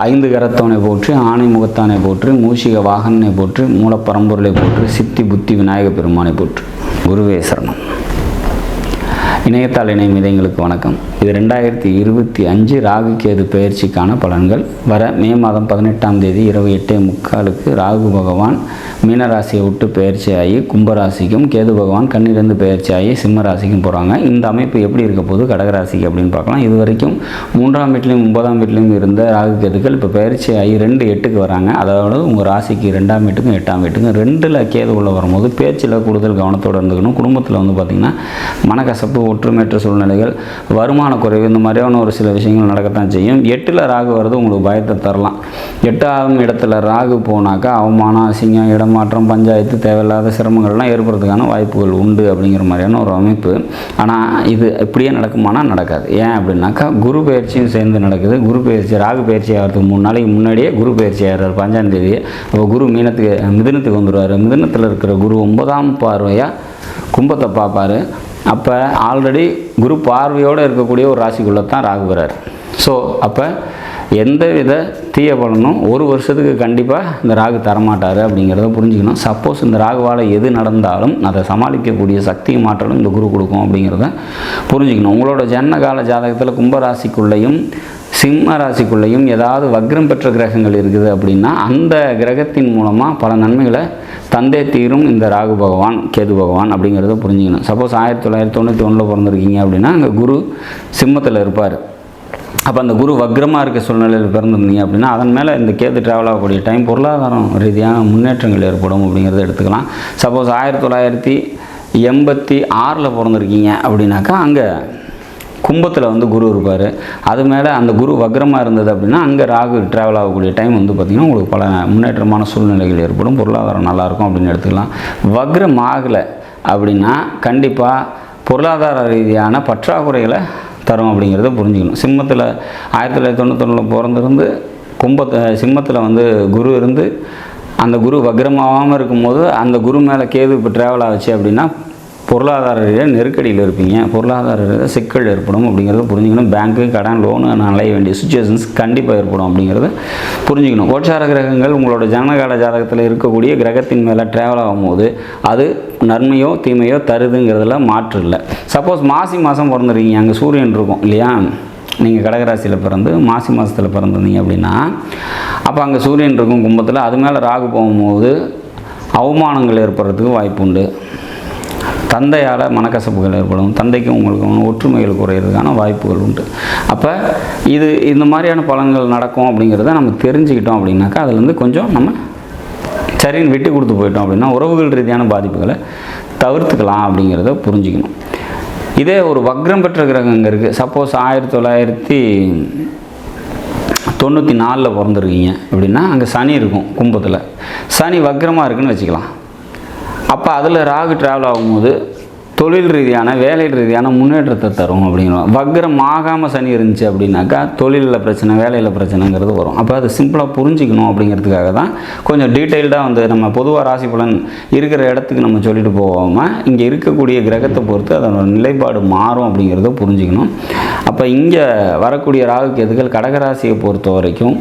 ஐந்து கரத்தவனை போற்றி, ஆணை முகத்தானை போற்றி, மூஷிக வாகனனை போற்றி, மூலப்பரம்பொருளை போற்றி, சித்தி புத்தி விநாயக பெருமானை போற்றி. குருவே சரணம். இணையத்தாள் இணையம் இதயங்களுக்கு வணக்கம். இது 2025 ராகு கேது பெயர்ச்சிக்கான பலன்கள். வர மே மாதம் 18ஆம் தேதி இரவு 8:45 ராகு பகவான் மீனராசியை விட்டு பெயர்ச்சியாகி கும்பராசிக்கும், கேது பகவான் கண்ணிலிருந்து பெயர்ச்சியாகி சிம்ம ராசிக்கும் போகிறாங்க. இந்த அமைப்பு எப்படி இருக்க போது கடகராசிக்கு அப்படின்னு பார்க்கலாம். இது வரைக்கும் 3ஆம் வீட்லையும் 9ஆம் வீட்லையும் இருந்த ராகு கேதுக்கள் இப்போ பெயர்ச்சியாகி 2-8க்கு வராங்க. அதாவது உங்கள் ராசிக்கு 2ஆம் வீட்டுக்கும் 8ஆம் வீட்டுக்கும் 2ல் கேது உள்ள வரும்போது பேச்சில் கூடுதல் கவனத்தோடு இருந்துக்கணும். குடும்பத்தில் மனக்கசப்பு, ஒற்றுமையற்ற சூழ்நிலைகள், வருமான குறைவு, இந்த மாதிரியான ஒரு சில விஷயங்கள் நடக்கத்தான் செய்யும். 8ல் ராகு வருது உங்களுக்கு பயத்தை தரலாம். 8ஆம் இடத்துல ராகு போனாக்கா அவமானம், அசிங்கம், இடமாற்றம், பஞ்சாயத்து, தேவையில்லாத சிரமங்கள்லாம் ஏற்படுறதுக்கான வாய்ப்புகள் உண்டு அப்படிங்கிற மாதிரியான ஒரு அமைப்பு. ஆனால் இது இப்படியே நடக்குமானா நடக்காது. ஏன் அப்படின்னாக்கா குரு பயிற்சியும் சேர்ந்து நடக்குது. குரு பயிற்சி ராகு பயிற்சி ஆகிறதுக்கு 3 நாளைக்கு முன்னாடியே குரு பயிற்சி ஆகிறார் 5ஆம் தேதி. அப்போ குரு மிதுனத்துக்கு வந்துடுவார். மிதுனத்தில் இருக்கிற குரு 9ஆம் பார்வையாக கும்பத்தை பார்ப்பார். அப்போ ஆல்ரெடி குரு பார்வையோடு இருக்கக்கூடிய ஒரு ராசிக்குள்ளே தான் ராகு வரார். ஸோ அப்போ எந்த வித தீய பலனும் ஒரு வருஷத்துக்கு கண்டிப்பாக இந்த ராகு தரமாட்டார் அப்படிங்கிறத புரிஞ்சுக்கணும். சப்போஸ் இந்த ராகுவால் எது நடந்தாலும் அதை சமாளிக்கக்கூடிய சக்தி மாற்றலும் இந்த குரு கொடுக்கும் அப்படிங்கிறத புரிஞ்சுக்கணும். உங்களோட ஜனனகால ஜாதகத்தில் கும்பராசிக்குள்ளேயும் சிம்ம ராசிக்குள்ளேயும் ஏதாவது வக்ரம் பெற்ற கிரகங்கள் இருக்குது அப்படின்னா அந்த கிரகத்தின் மூலமாக பல நன்மைகளை தந்தே தீரும் இந்த ராகு பகவான், கேது பகவான் அப்படிங்கிறத புரிஞ்சுக்கணும். சப்போஸ் 1991 பிறந்திருக்கீங்க அப்படின்னா அங்கே குரு சிம்மத்தில் இருப்பார். அப்போ அந்த குரு வக்ரமாக இருக்க சூழ்நிலையில் பிறந்திருந்தீங்க அப்படின்னா அதன் மேலே இந்த கேது ட்ராவல் ஆகக்கூடிய டைம் பொருளாதாரம் ரீதியான முன்னேற்றங்கள் ஏற்படும் அப்படிங்கிறத எடுத்துக்கலாம். சப்போஸ் 1986 பிறந்திருக்கீங்க அப்படின்னாக்கா அங்கே கும்பத்தில் குரு இருப்பார். அது மேலே அந்த குரு வக்ரமாக இருந்தது அப்படின்னா அங்கே ராகு ட்ராவல் ஆகக்கூடிய டைம் பார்த்திங்கன்னா உங்களுக்கு பல முன்னேற்றமான சூழ்நிலைகள் ஏற்படும், பொருளாதாரம் நல்லாயிருக்கும் அப்படின்னு எடுத்துக்கலாம். வக்ரம் ஆகலை அப்படின்னா கண்டிப்பாக பொருளாதார ரீதியான பற்றாக்குறைகளை தரும் அப்படிங்கிறத புரிஞ்சுக்கணும். சிம்மத்தில் 1991 பிறந்திருந்து சிம்மத்தில் குரு இருந்து அந்த குரு வக்ரமாகாமல் இருக்கும்போது அந்த குரு மேலே கேது இப்போ ட்ராவல் ஆச்சு அப்படின்னா பொருளாதார ரீதியாக நெருக்கடியில் இருப்பீங்க, பொருளாதார ரீதியாக சிக்கல் ஏற்படும் அப்படிங்கிறத புரிஞ்சுக்கணும். பேங்க்கு, கடன், லோனு அலைய வேண்டிய சுச்சுவேஷன்ஸ் கண்டிப்பாக ஏற்படும் அப்படிங்கிறத புரிஞ்சுக்கணும். கோச்சார கிரகங்கள் உங்களோட ஜனனகால ஜாதகத்தில் இருக்கக்கூடிய கிரகத்தின் மேலே ட்ராவல் ஆகும்போது அது நன்மையோ தீமையோ தருதுங்கிறதுல மாற்று இல்லை. சப்போஸ் மாசி மாதம் பிறந்துருக்கீங்க, அங்கே சூரியன் இருக்கும் இல்லையா, நீங்கள் கடகராசியில் பிறந்து மாசி மாதத்தில் பிறந்திருந்தீங்க அப்படின்னா அப்போ அங்கே சூரியன் இருக்கும் கும்பத்தில். அது மேலே ராகு போகும்போது அவமானங்கள் ஏற்படுறதுக்கு வாய்ப்பு உண்டு. தந்தையால் மனக்கசப்புகள் ஏற்படும், தந்தைக்கும் உங்களுக்கும் ஒற்றுமைகள் குறையிறதுக்கான வாய்ப்புகள் உண்டு. அப்போ இந்த மாதிரியான பலன்கள் நடக்கும் அப்படிங்கிறத நம்ம தெரிஞ்சுக்கிட்டோம் அப்படின்னாக்கா அதுலேருந்து கொஞ்சம் நம்ம சரின்னு விட்டு கொடுத்து போயிட்டோம் அப்படின்னா உறவுகள் ரீதியான பாதிப்புகளை தவிர்த்துக்கலாம் அப்படிங்கிறத புரிஞ்சுக்கணும். இதே ஒரு வக்ரம் பெற்ற கிரகங்க இருக்குது. சப்போஸ் 1994 பிறந்திருக்கீங்க அப்படின்னா அங்கே சனி இருக்கும் கும்பத்தில். சனி வக்ரமாக இருக்குன்னு வச்சுக்கலாம். அப்போ அதில் ராகு ட்ராவல் ஆகும்போது தொழில் ரீதியான வேலை ரீதியான முன்னேற்றத்தை தரும் அப்படிங்கிறோம். வக்ரம் ஆகாமல் சனி இருந்துச்சு அப்படின்னாக்கா தொழிலில் பிரச்சனை, வேலையில் பிரச்சனைங்கிறது வரும். அப்போ அது சிம்பிளாக புரிஞ்சிக்கணும் அப்படிங்கிறதுக்காக தான் கொஞ்சம் டீட்டெயில்டாக நம்ம பொதுவாக ராசி பலன் இருக்கிற இடத்துக்கு நம்ம சொல்லிட்டு போகாமல் இங்கே இருக்கக்கூடிய கிரகத்தை பொறுத்து அதனோட நிலைப்பாடு மாறும் அப்படிங்கிறத புரிஞ்சிக்கணும். அப்போ இங்கே வரக்கூடிய ராகு கேதுகள் கடகராசியை பொறுத்த வரைக்கும்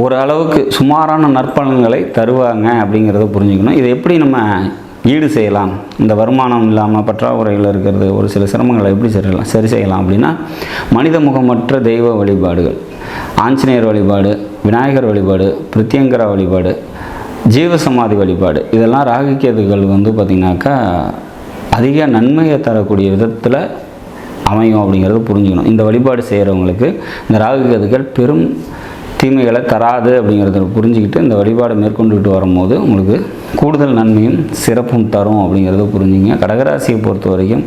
ஓரளவுக்கு சுமாரான நற்பலன்களை தருவாங்க அப்படிங்கிறத புரிஞ்சுக்கணும். இதை எப்படி நம்ம ஈடு செய்யலாம், இந்த வருமானம் இல்லாமல் பற்றாக்குறைகள் இருக்கிறது, ஒரு சில சிரமங்களை எப்படி சரி செய்யலாம் அப்படின்னா மனித முகமற்ற தெய்வ வழிபாடுகள், ஆஞ்சநேயர் வழிபாடு, விநாயகர் வழிபாடு, பிரித்யங்கரா வழிபாடு, ஜீவசமாதி வழிபாடு, இதெல்லாம் ராகு கேதுகள் பார்த்திங்கனாக்கா அதிக நன்மையை தரக்கூடிய விதத்தில் அமையும் அப்படிங்கிறத புரிஞ்சுக்கணும். இந்த வழிபாடு செய்கிறவங்களுக்கு இந்த ராகு கேதுகள் பெரும் தீமைகளை தராது அப்படிங்கிறத புரிஞ்சுக்கிட்டு இந்த வழிபாடை மேற்கொண்டுக்கிட்டு வரும்போது உங்களுக்கு கூடுதல் நன்மையும் சிறப்பும் தரும் அப்படிங்கிறத புரிஞ்சுங்க. கடகராசியை பொறுத்த வரைக்கும்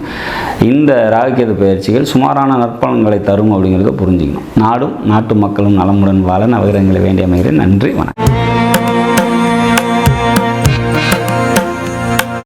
இந்த ராகுகேது பயிற்சிகள் சுமாரான நற்பலன்களை தரும் அப்படிங்கிறத புரிஞ்சுக்கணும். நாடும் நாட்டு மக்களும் நலமுடன் வாழ நவகிரகங்களை வேண்டி அமைகிறேன். நன்றி, வணக்கம்.